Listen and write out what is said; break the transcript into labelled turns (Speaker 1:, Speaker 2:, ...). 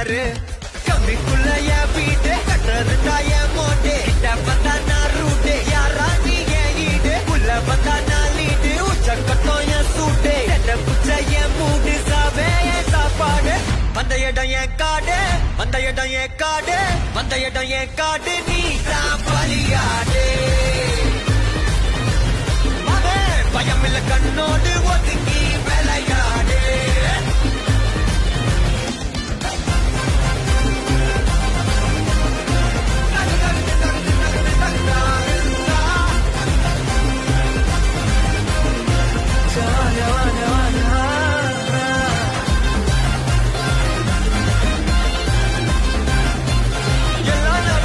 Speaker 1: பாரு கம்மிக்குள்ள என் வீட்டு கட்டுறதுடா என் மோட்டே கிட்ட வந்தா நான் ரூட்டு யாரா நீ என் ஈடு உள்ள வந்தா நான் லீடு உச்ச கட்டம் என் சூட்டு என்ன புச்ச என் மூடு சாவே என் சாப்பாடு வந்த இடம் என் காடு வந்த இடம் என் காடு வந்த இடம் என் காடு நீ தான் பலியாடு பயமில்ல கண்ணோட